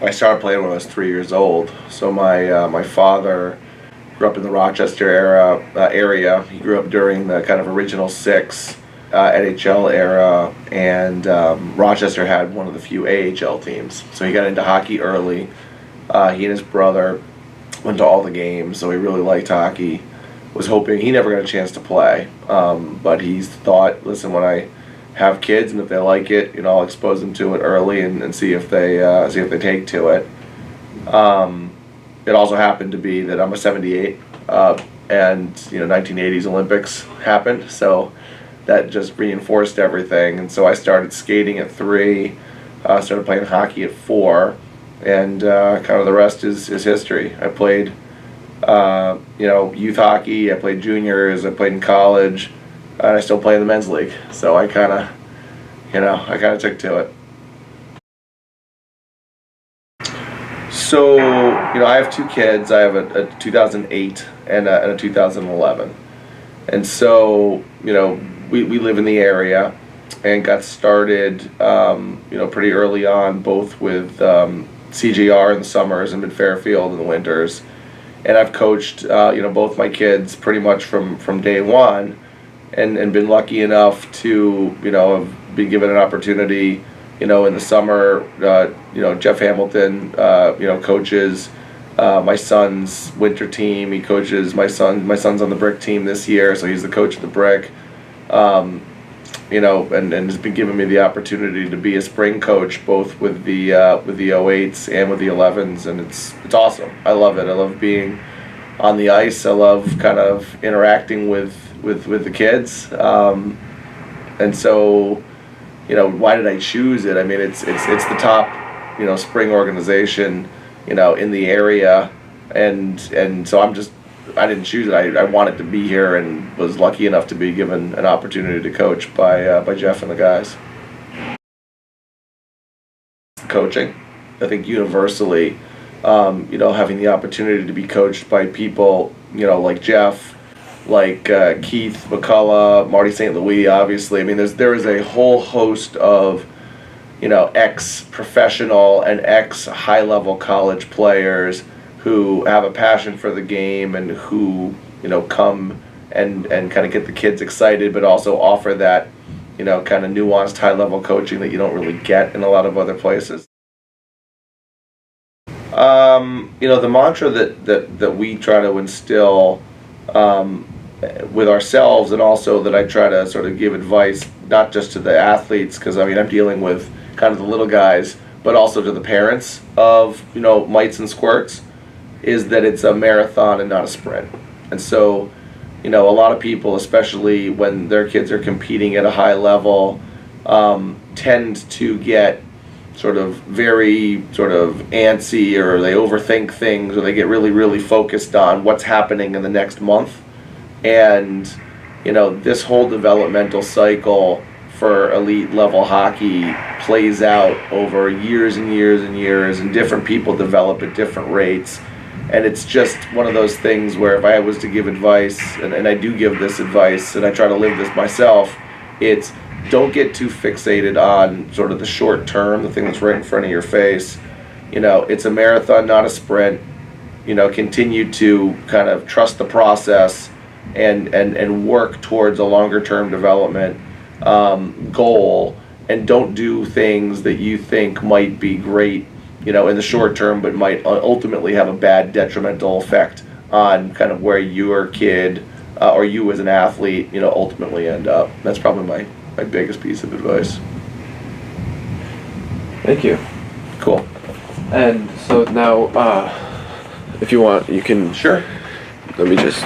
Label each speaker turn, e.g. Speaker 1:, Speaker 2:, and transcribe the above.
Speaker 1: I started playing when I was 3 years old. So my father grew up in the Rochester area. He grew up during the kind of original six NHL era, and Rochester had one of the few AHL teams. So he got into hockey early. He and his brother went to all the games, so he really liked hockey. Was hoping he never got a chance to play, but he's thought, listen, when I have kids and if they like it, I'll expose them to it early and see if they take to it. It also happened to be that I'm a '78, and 1980s Olympics happened, so that just reinforced everything. And so I started skating at 3, started playing hockey at 4, and kind of the rest is history. I played youth hockey, I played juniors, I played in college, and I still play in the men's league. So I kind of took to it. So, I have 2 kids. I have a 2008 and a 2011. And so, we live in the area and got started, pretty early on, both with CJR in the summers and Mid-Fairfield in the winters. And I've coached, both my kids pretty much from day one, and been lucky enough to, have been given an opportunity, in the summer. Jeff Hamilton, coaches my son's winter team. He coaches my son's on the brick team this year, so he's the coach of the brick. And has been giving me the opportunity to be a spring coach, both with the 08s and with the 11s, and it's awesome. I love it. I love being on the ice. I love kind of interacting with the kids, and so why did I choose it? I mean, it's the top spring organization in the area, and so I didn't choose it. I wanted to be here and was lucky enough to be given an opportunity to coach by Jeff and the guys. Coaching, I think universally, having the opportunity to be coached by people, like Jeff, like Keith McCullough, Marty St. Louis, obviously. I mean, there is a whole host of, ex-professional and ex-high-level college players who have a passion for the game and who, come and kind of get the kids excited, but also offer that, kind of nuanced high-level coaching that you don't really get in a lot of other places. The mantra that we try to instill with ourselves, and also that I try to sort of give advice, not just to the athletes, because I'm dealing with kind of the little guys, but also to the parents of, mites and squirts, is that it's a marathon and not a sprint. And so, a lot of people, especially when their kids are competing at a high level, tend to get sort of very sort of antsy, or they overthink things, or they get really, really focused on what's happening in the next month. And, this whole developmental cycle for elite level hockey plays out over years and years and years, and different people develop at different rates. And it's just one of those things where if I was to give advice, and I do give this advice, and I try to live this myself, it's don't get too fixated on sort of the short term, the thing that's right in front of your face. It's a marathon, not a sprint. Continue to kind of trust the process and work towards a longer term development goal, and don't do things that you think might be great in the short term, but might ultimately have a bad detrimental effect on kind of where your kid or you as an athlete ultimately end up. That's probably my biggest piece of advice.
Speaker 2: Thank you.
Speaker 1: Cool.
Speaker 2: And so now, if you want, you can.
Speaker 1: Sure.
Speaker 2: Let me just